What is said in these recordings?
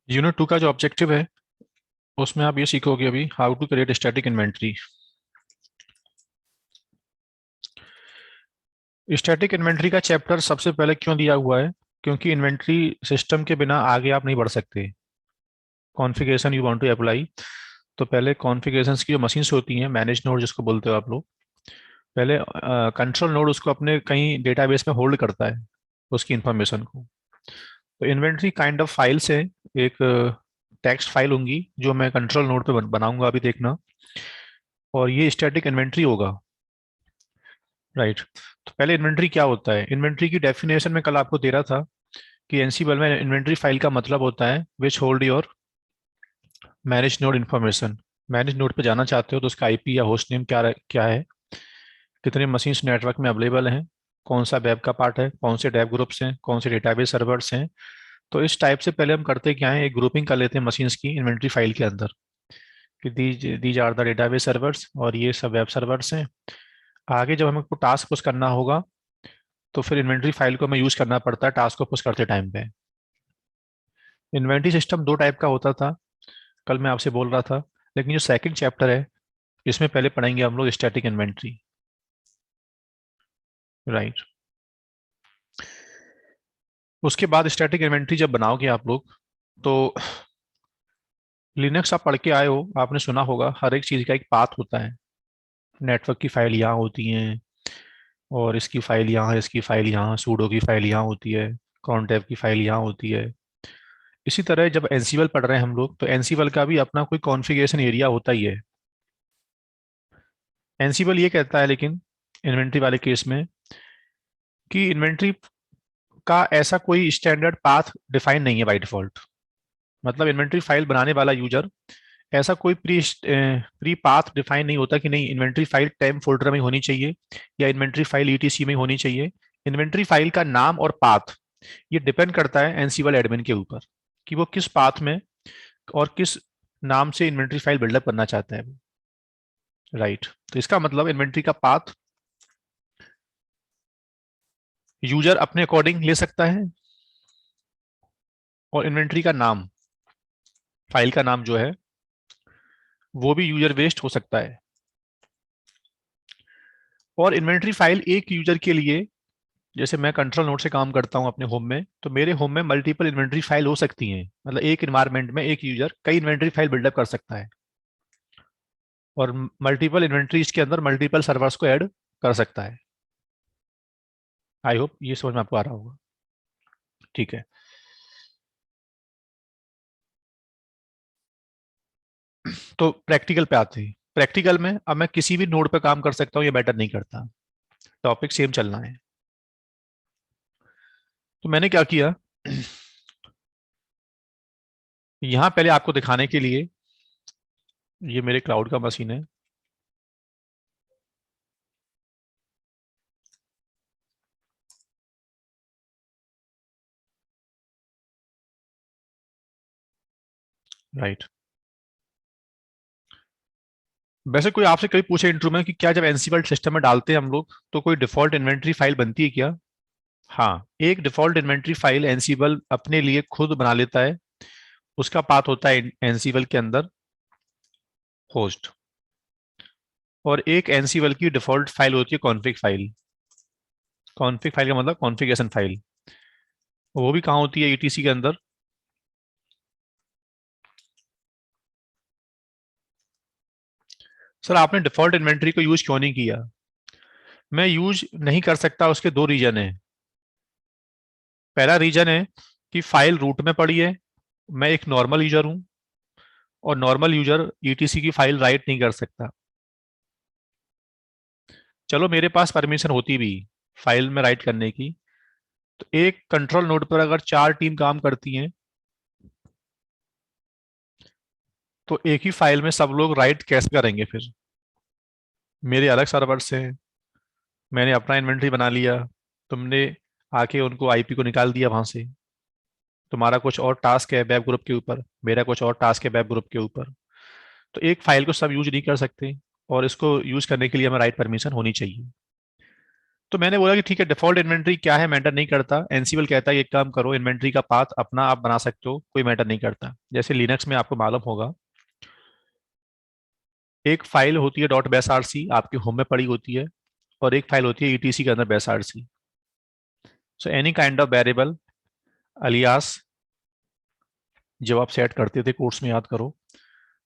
Unit 2 का जो objective है उसमें आप ये सीखोगे अभी how to create static inventory. Static inventory का चैप्टर सबसे पहले क्यों दिया हुआ है? क्योंकि इन्वेंट्री सिस्टम के बिना आगे आप नहीं बढ़ सकते। Configuration you want to apply, तो पहले कॉन्फ़िगरेशंस की जो मशीन्स होती हैं, मैनेज नोड जिसको बोलते हो आप लोग, पहले कंट्रोल नोड उसको अपने कहीं डेटाबेस में होल्ड करता है उसकी इंफॉर्मेशन को। तो इन्वेंट्री काइंड ऑफ फाइल्स है, एक टेक्स्ट फाइल होंगी जो मैं कंट्रोल नोड पे बनाऊंगा, अभी देखना। और ये स्टैटिक इन्वेंट्री होगा, राइट। तो पहले इन्वेंट्री क्या होता है? इन्वेंट्री की डेफिनेशन में कल आपको दे रहा था कि एनसीबल में इन्वेंट्री फाइल का मतलब होता है which hold your manage node information. Manage node पे जाना चाहते हो तो उसका आईपी या होस्ट नेम क्या है, कितने मशीन्स नेटवर्क में अवेलेबल हैं, कौन सा वेब का पार्ट है, कौन से डेव ग्रुप्स हैं, कौन से डेटाबेस सर्वर्स हैं। तो इस टाइप से पहले हम करते क्या है, एक ग्रुपिंग कर लेते हैं मशीन्स की इन्वेंट्री फाइल के अंदर कि these are the database servers और ये सब वेब सर्वर्स हैं। आगे जब हमको टास्क पुश करना होगा तो फिर इन्वेंट्री फाइल को हमें यूज करना पड़ता है टास्क को पुश करते टाइम पे। इन्वेंट्री सिस्टम दो टाइप का होता था, कल मैं आपसे बोल रहा था। लेकिन जो सेकंड चैप्टर है इसमें पहले पढ़ेंगे हम लोग स्टैटिक इन्वेंट्री, राइट। उसके बाद स्टैटिक इन्वेंट्री जब बनाओगे आप लोग तो लिनक्स आप पढ़ के आए हो, आपने सुना होगा हर एक चीज़ का एक पाथ होता है। नेटवर्क की फाइल यहाँ होती है, और इसकी फाइल यहाँ है, इसकी फाइल यहाँ, सूडो की फाइल यहाँ होती है, कॉन्टेव की फाइल यहाँ होती है। इसी तरह जब एनसीबल पढ़ रहे हैं हम लोग तो एनसीबल का भी अपना कोई कॉन्फ़िगरेशन एरिया होता ही है। एनसीबल ये कहता है लेकिन इन्वेंट्री वाले केस में कि इन्वेंट्री का ऐसा कोई स्टैंडर्ड पाथ डिफाइन नहीं है बाय डिफॉल्ट। मतलब इन्वेंट्री फाइल बनाने वाला यूजर ऐसा कोई प्री पाथ डिफाइन नहीं होता कि नहीं इन्वेंट्री फाइल टेम्प फोल्डर में होनी चाहिए या इन्वेंट्री फाइल ईटीसी में होनी चाहिए। इन्वेंट्री फाइल का नाम और पाथ ये डिपेंड करता है एनसीबल एडमिन के ऊपर कि वो किस पाथ में और किस नाम से इन्वेंट्री फाइल बिल्डअप करना चाहता है, राइट। तो इसका मतलब इन्वेंट्री का पाथ यूजर अपने अकॉर्डिंग ले सकता है, और इन्वेंट्री का नाम, फाइल का नाम जो है वो भी यूजर बेस्ड हो सकता है। और इन्वेंट्री फाइल एक यूजर के लिए, जैसे मैं कंट्रोल नोड से काम करता हूं अपने होम में, तो मेरे होम में मल्टीपल इन्वेंट्री फाइल हो सकती हैं। मतलब एक इन्वायरमेंट में एक यूजर कई इन्वेंट्री फाइल बिल्डअप कर सकता है, और मल्टीपल इन्वेंट्रीज के अंदर मल्टीपल सर्वर्स को ऐड कर सकता है। आई होप ये समझ में आपको आ रहा होगा, ठीक है। तो प्रैक्टिकल पे आते हैं। प्रैक्टिकल में अब मैं किसी भी नोड पे काम कर सकता हूँ, ये मैटर नहीं करता, टॉपिक सेम चलना है। तो मैंने क्या किया, यहाँ पहले आपको दिखाने के लिए, ये मेरे क्लाउड का मशीन है, राइट। वैसे कोई आपसे कभी पूछे इंटरव्यू में कि क्या जब एनसीबल सिस्टम में डालते हैं हम लोग तो कोई डिफॉल्ट इन्वेंट्री फाइल बनती है क्या? हाँ, एक डिफॉल्ट इन्वेंट्री फाइल एनसीबल अपने लिए खुद बना लेता है। उसका पाथ होता है एनसीबल के अंदर होस्ट, और एक एनसीबल की डिफॉल्ट फाइल होती है कॉन्फ़िग फाइल। कॉन्फ़िग फाइल का मतलब कॉन्फ़िगरेशन फाइल, वो भी कहाँ होती है? ईटीसी के अंदर। सर आपने डिफॉल्ट इन्वेंट्री को यूज क्यों नहीं किया? मैं यूज नहीं कर सकता, उसके दो रीजन है। पहला रीजन है कि फाइल रूट में पड़ी है, मैं एक नॉर्मल यूजर हूं, और नॉर्मल यूजर ईटीसी की फाइल राइट नहीं कर सकता। चलो मेरे पास परमिशन होती भी फाइल में राइट करने की, तो एक कंट्रोल नोड पर अगर चार टीम काम करती हैं तो एक ही फाइल में सब लोग राइट कैसे करेंगे फिर? मेरे अलग सर्वर से हैं, मैंने अपना इन्वेंट्री बना लिया, तुमने आके उनको आईपी को निकाल दिया वहां से। तुम्हारा कुछ और टास्क है वेब ग्रुप के ऊपर, मेरा कुछ और टास्क है वेब ग्रुप के ऊपर। तो एक फाइल को सब यूज नहीं कर सकते, और इसको यूज करने के लिए हमें राइट परमिशन होनी चाहिए। तो मैंने बोला कि ठीक है, डिफॉल्ट इन्वेंट्री क्या है मैटर नहीं करता, एनसीबल कहता है एक काम करो, इन्वेंट्री का पाथ अपना आप बना सकते हो, कोई मैटर नहीं करता। जैसे लिनक्स में आपको मालूम होगा, एक फाइल होती है डॉट बेस आरसी, आपके होम में पड़ी होती है, और एक फाइल होती है ईटीसी के अंदर base RC. So any kind of variable alias जब आप सेट करते थे कोर्स में, याद करो,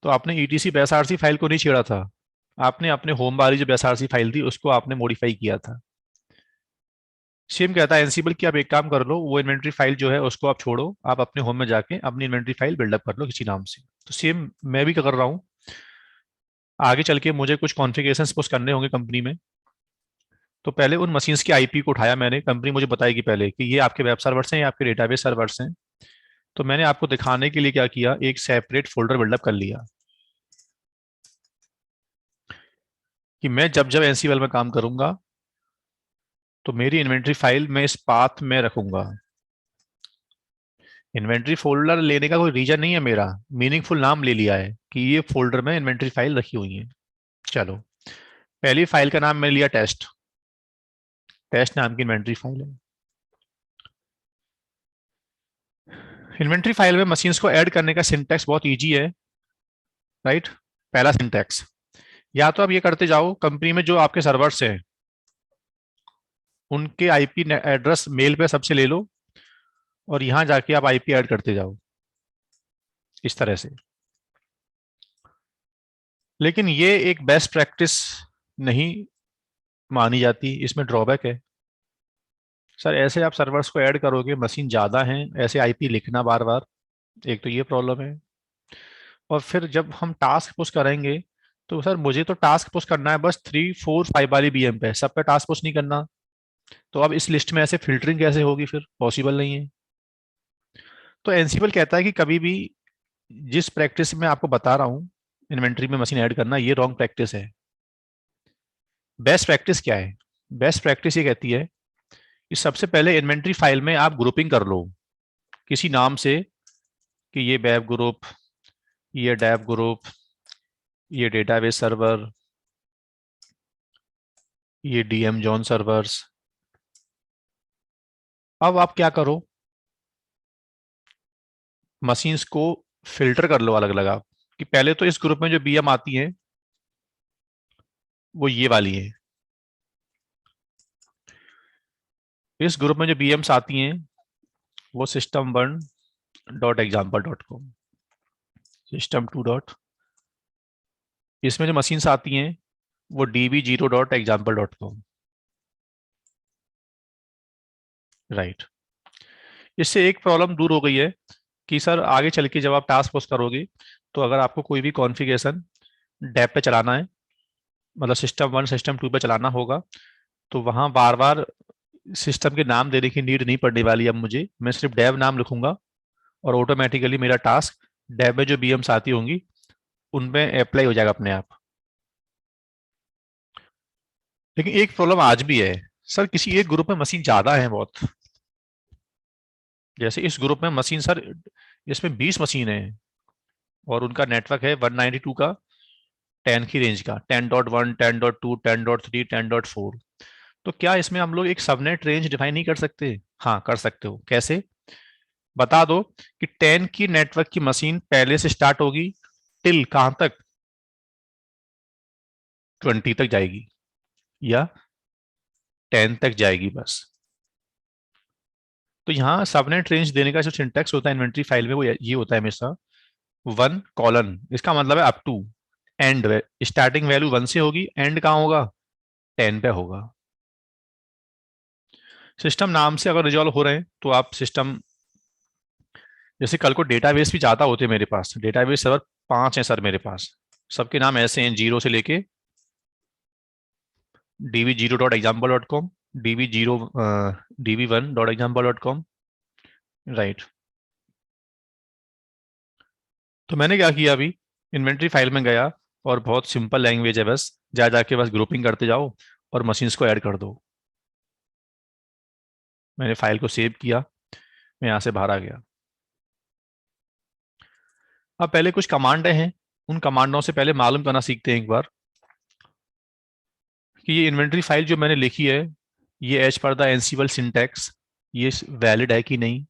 तो आपने ईटीसी बेस आरसी फाइल को नहीं छेड़ा था, आपने अपने होम वाली जो बेस आरसी फाइल थी उसको आपने मॉडिफाई किया था। सेम कहता है एनसीबल कि आप एक काम कर लो, वो इन्वेंट्री फाइल जो है उसको आप छोड़ो, आप अपने होम में जाके अपनी इन्वेंट्री फाइल बिल्डअप कर लो किसी नाम से। तो सेम मैं भी क्या कर रहा हूँ, आगे चल के मुझे कुछ कॉन्फ़िगरेशंस पुश करने होंगे कंपनी में। तो पहले उन मशीन्स की आईपी को उठाया मैंने, कंपनी मुझे बताएगी पहले कि ये आपके वेब सर्वर्स हैं या आपके डेटाबेस सर्वर्स हैं। तो मैंने आपको दिखाने के लिए क्या किया, एक सेपरेट फोल्डर बिल्डअप कर लिया कि मैं जब जब एनसीएल में काम करूंगा तो मेरी इन्वेंट्री फाइल मैं इस पाथ में रखूंगा। इन्वेंट्री फोल्डर लेने का कोई रीजन नहीं है मेरा, मीनिंगफुल नाम ले लिया है कि ये फोल्डर में इन्वेंट्री फाइल रखी हुई है। चलो, पहली फाइल का नाम मैंने लिया टेस्ट, टेस्ट नाम की इन्वेंट्री फाइल है। इन्वेंट्री फाइल में मशीन्स को ऐड करने का सिंटैक्स बहुत इजी है, राइट। पहला सिंटैक्स, या तो आप ये करते जाओ, कंपनी में जो आपके सर्वर्स हैं उनके आईपी एड्रेस मेल पे सबसे ले लो, और यहां जाके आप आईपी ऐड करते जाओ इस तरह से। लेकिन ये एक बेस्ट प्रैक्टिस नहीं मानी जाती, इसमें ड्रॉबैक है। सर ऐसे आप सर्वर्स को ऐड करोगे, मशीन ज़्यादा हैं, ऐसे आईपी लिखना बार बार, एक तो ये प्रॉब्लम है। और फिर जब हम टास्क पुश करेंगे, तो सर मुझे तो टास्क पुश करना है बस 3 4 5 वाली बीएम पे, सब पे टास्क पुश नहीं करना। तो अब इस लिस्ट में ऐसे फिल्टरिंग कैसे होगी, फिर पॉसिबल नहीं है। तो एनसीबल कहता है कि कभी भी जिस प्रैक्टिस में आपको बता रहा हूँ, इन्वेंट्री में मशीन ऐड करना, ये रॉन्ग प्रैक्टिस है। बेस्ट प्रैक्टिस क्या है? बेस्ट प्रैक्टिस ये कहती है कि सबसे पहले इन्वेंट्री फाइल में आप ग्रुपिंग कर लो किसी नाम से, कि ये वेब ग्रुप, ये डेव ग्रुप, ये डेटाबेस सर्वर, ये डीएम जॉन सर्वर्स। अब आप क्या करो, मशीन्स को फिल्टर कर लो अलग अलग आप, कि पहले तो इस ग्रुप में जो बीएम आती हैं वो ये वाली है, इस ग्रुप में जो बीएम्स आती हैं वो system1.example.com, system2 इसमें जो मशीन्स आती हैं वो db0.example.com, राइट। इससे एक प्रॉब्लम दूर हो गई है कि सर आगे चल के जब आप टास्क पोस्ट करोगे, तो अगर आपको कोई भी कॉन्फ़िगरेशन डेव पे चलाना है, मतलब system1 system2 पे चलाना होगा, तो वहाँ बार बार सिस्टम के नाम देने की नीड नहीं पड़ने वाली। अब मुझे, मैं सिर्फ डेव नाम लिखूंगा और ऑटोमेटिकली मेरा टास्क डेव में जो बीएम्स आती होंगी उनमें अप्लाई हो जाएगा अपने आप। लेकिन एक प्रॉब्लम आज भी है, सर किसी एक ग्रुप में मशीन ज्यादा है बहुत, जैसे इस ग्रुप में मशीन सर, इसमें 20 मशीन है और उनका नेटवर्क है 192 का, 10 की रेंज का, 10.1 10.2 10.3 10.4। तो क्या इसमें हम लोग एक सबनेट रेंज डिफाइन नहीं कर सकते? हाँ कर सकते हो, कैसे? बता दो कि 10 की नेटवर्क की मशीन पहले से स्टार्ट होगी टिल कहां तक, 20 तक जाएगी, या 10 तक जाएगी बस। तो यहाँ सबनेट रेंज देने का जो सिंटैक्स होता है इन्वेंट्री फाइल में वो ये होता है हमेशा, 1 कॉलन, इसका मतलब है up to end, starting value 1 से होगी, एंड कहाँ होगा, 10 पे होगा। सिस्टम नाम से अगर रिजॉल्व हो रहे हैं तो आप सिस्टम, जैसे कल को डेटाबेस भी ज्यादा होते हैं मेरे पास, डेटाबेस सर्वर 5 हैं सर मेरे पास, सबके नाम ऐसे हैं, जीरो से लेके db0.example.com, db0 db1.example.com, राइट। तो मैंने क्या किया अभी, इन्वेंट्री फाइल में गया और बहुत सिंपल लैंग्वेज है, बस जा जाके बस ग्रुपिंग करते जाओ और मशीन्स को ऐड कर दो। मैंने फाइल को सेव किया, मैं यहाँ से बाहर आ गया। अब पहले कुछ कमांडें हैं, उन कमांडों से पहले मालूम करना सीखते हैं एक बार कि ये इन्वेंट्री फाइल जो मैंने लिखी है ये as per the Ansible syntax ये वैलिड है कि नहीं,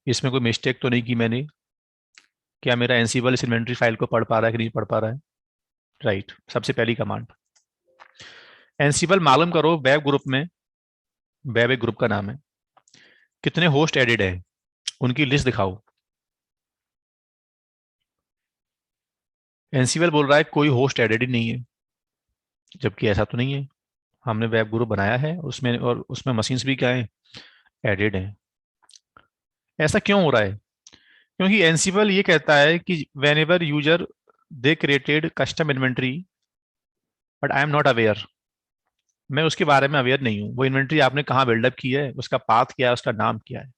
इसमें कोई मिस्टेक तो नहीं की मैंने, क्या मेरा एनसीबल इस इन्वेंट्री फाइल को पढ़ पा रहा है कि नहीं पढ़ पा रहा है। राइट, सबसे पहली कमांड एनसीबल मालूम करो वेब ग्रुप में, वेब एक ग्रुप का नाम है, कितने होस्ट एडेड है उनकी लिस्ट दिखाओ। एनसीबल बोल रहा है कोई होस्ट एडेड ही नहीं है, जबकि ऐसा तो नहीं है, हमने वेब ग्रुप बनाया है उसमें, और उसमें मशीन्स भी क्या है, एडेड है। ऐसा क्यों हो रहा है? क्योंकि एनसीबल ये कहता है कि when ever user they created custom inventory but I am not aware, मैं उसके बारे में अवेयर नहीं हूँ, वो इन्वेंट्री आपने कहाँ बिल्डअप की है, उसका पाथ क्या है, उसका नाम क्या है।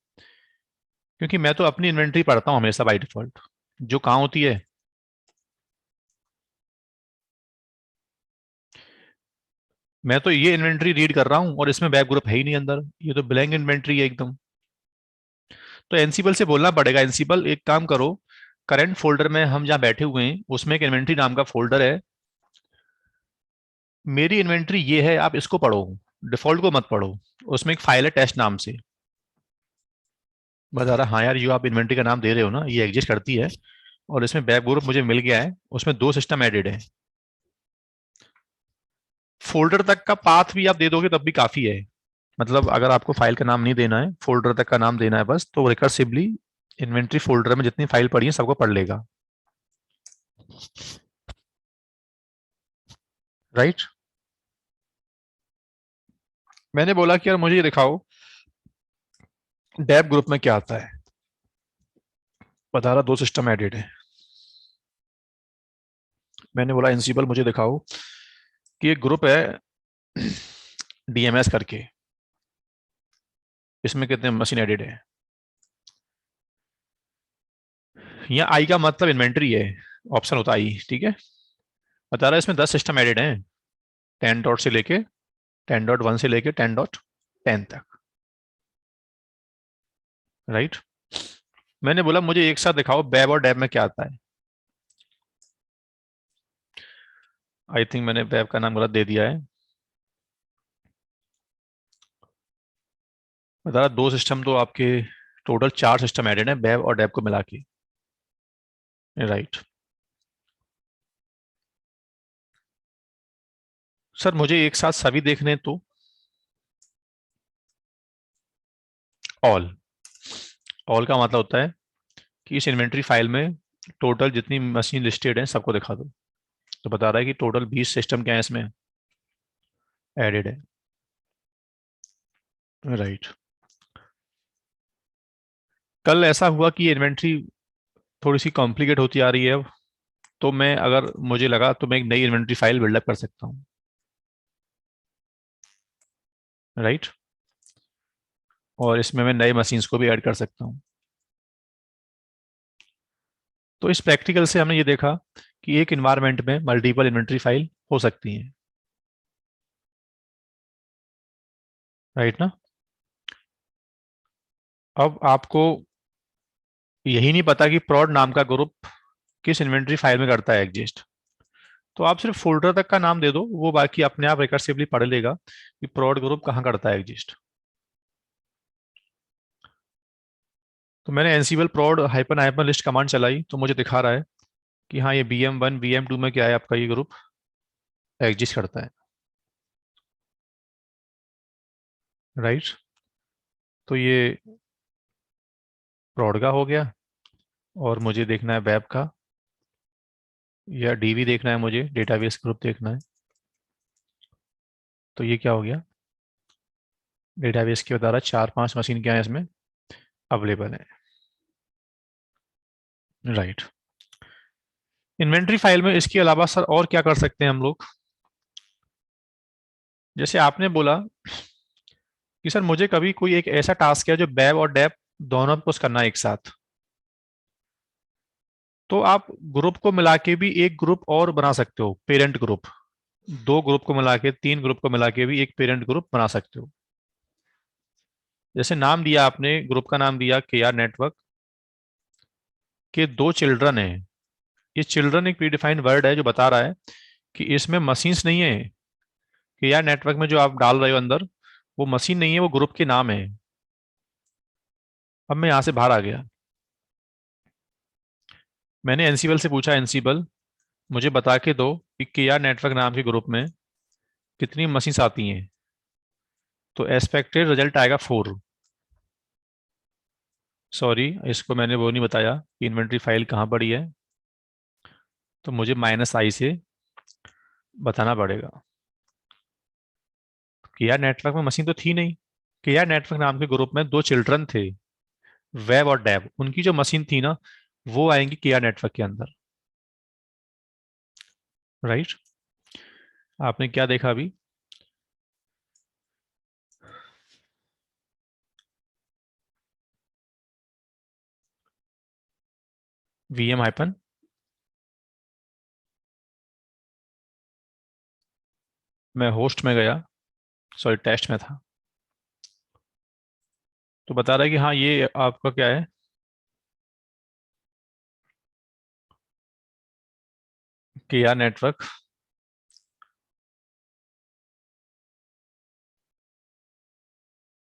क्योंकि मैं तो अपनी इन्वेंट्री पढ़ता हूँ हमेशा बाई डिफॉल्ट, जो कहाँ होती है, मैं तो ये इन्वेंट्री रीड कर रहा हूँ और इसमें वेब ग्रुप है ही नहीं अंदर, ये तो ब्लैंक इन्वेंट्री है एकदम। तो एनसीबल से बोलना पड़ेगा, एनसीबल एक काम करो, करंट फोल्डर में हम जहाँ बैठे हुए हैं उसमें एक इन्वेंट्री नाम का फोल्डर है, मेरी इन्वेंट्री ये है, आप इसको पढ़ो, डिफॉल्ट को मत पढ़ो, उसमें एक फाइल है टेस्ट नाम से। बता रहा हाँ यार, जो आप इन्वेंट्री का नाम दे रहे हो ना ये एग्जिस्ट करती है, और इसमें वेब ग्रुप मुझे मिल गया है, उसमें 2 सिस्टम एडेड है। फोल्डर तक का पाथ भी आप दे दोगे तब भी काफी है, मतलब अगर आपको फाइल का नाम नहीं देना है, फोल्डर तक का नाम देना है बस, तो रिकर्सिवली इन्वेंट्री फोल्डर में जितनी फाइल पड़ी है सबको पढ़ लेगा। राइट, मैंने बोला कि यार मुझे ये दिखाओ डेव ग्रुप में क्या आता है, बता रहा 2 सिस्टम एडेड है। मैंने बोला एनसीबल मुझे दिखाओ कि एक ग्रुप है डीएमएस करके, इसमें कितने मशीन एडेड है। यहाँ आई का मतलब इन्वेंट्री है, ऑप्शन होता आई, ठीक है। बता रहा है इसमें 10 सिस्टम एडेड हैं, 10 डॉट से लेके 10.1 से लेके 10.10 तक। राइट, मैंने बोला मुझे एक साथ दिखाओ वेब और डेव में क्या आता है। आई थिंक मैंने वेब का नाम गलत दे दिया है, बता रहा 2 सिस्टम तो आपके, टोटल 4 सिस्टम एडेड है वेब और डेव को मिला के। राइट, सर मुझे एक साथ सभी देखने तो, ऑल, ऑल का मतलब होता है कि इस इन्वेंट्री फाइल में टोटल जितनी मशीन लिस्टेड है सबको दिखा दो। तो बता रहा है कि टोटल 20 सिस्टम क्या है इसमें एडेड है। राइट, कल ऐसा हुआ कि इन्वेंट्री थोड़ी सी कॉम्प्लिकेट होती आ रही है अब, तो मैं अगर मुझे लगा तो मैं एक नई इन्वेंट्री फाइल बिल्डअप कर सकता हूँ। राइट, और इसमें मैं नए मशीन्स को भी ऐड कर सकता हूँ। तो इस प्रैक्टिकल से हमने ये देखा कि एक इन्वायरमेंट में मल्टीपल इन्वेंट्री फाइल हो सकती हैं। राइट ना, अब आपको यही नहीं पता कि prod नाम का ग्रुप किस इन्वेंट्री फाइल में करता है एग्जिस्ट, तो आप सिर्फ फोल्डर तक का नाम दे दो, वो बाकी अपने आप रिकर्सिवली पढ़ लेगा कि prod ग्रुप कहाँ करता है एग्जिस्ट। तो मैंने Ansible prod hyphen hyphen list command चलाई तो मुझे दिखा रहा है कि हाँ ये BM1 BM2 में क्या है, आपका ये ग्रुप एग्जिस्ट करता है। राइट, तो ये prod का हो गया, और मुझे देखना है वेब का, या डीवी देखना है, मुझे डेटाबेस ग्रुप देखना है। तो ये क्या हो गया, डेटाबेस के बता रहा है 4-5 मशीन क्या है इसमें अवेलेबल है। राइट, इन्वेंट्री फाइल में इसके अलावा सर और क्या कर सकते हैं हम लोग, जैसे आपने बोला कि सर मुझे कभी कोई एक ऐसा टास्क है जो वेब और डेप दोनों को करना है एक साथ, तो आप ग्रुप को मिला के भी एक ग्रुप और बना सकते हो, पेरेंट ग्रुप, 2 ग्रुप को मिला के 3 ग्रुप को मिला के भी एक पेरेंट ग्रुप बना सकते हो। जैसे नाम दिया आपने, ग्रुप का नाम दिया KR नेटवर्क, के 2 चिल्ड्रन है, ये चिल्ड्रन एक प्रीडिफाइंड वर्ड है जो बता रहा है कि इसमें मशीन्स नहीं है, KR नेटवर्क में जो आप डाल रहे हो अंदर वो मशीन नहीं है, वो ग्रुप के नाम है। अब मैं यहाँ से बाहर आ गया। मैंने एनसीबल से पूछा, एनसीबल मुझे बता के दो कि केआर नेटवर्क नाम के ग्रुप में कितनी मशीन्स आती हैं। तो एक्सपेक्टेड रिजल्ट आएगा 4। सॉरी, इसको मैंने वो नहीं बताया कि इन्वेंट्री फाइल कहाँ पड़ी है, तो मुझे -i से बताना पड़ेगा। केआर नेटवर्क में मशीन तो थी नहीं। केआर नेटवर्क नाम के ग्रुप में 2 चिल्ड्रन थे, वेब और डेव। उनकी जो मशीन थी ना, वो आएंगी केआर नेटवर्क के अंदर। राइट। आपने क्या देखा अभी? वीएम हाइपन, मैं होस्ट में गया, सॉरी टेस्ट में था, तो बता रहा है कि हाँ ये आपका क्या है, केआर नेटवर्क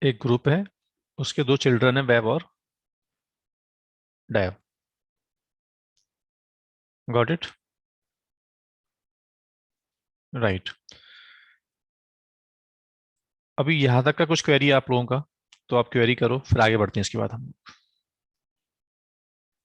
एक ग्रुप है, उसके 2 चिल्ड्रन है, वेब और डेव। Got it. राइट। अभी यहाँ तक का कुछ क्वेरी है आप लोगों का? तो आप क्वेरी करो, फिर आगे बढ़ते हैं इसके बाद हम।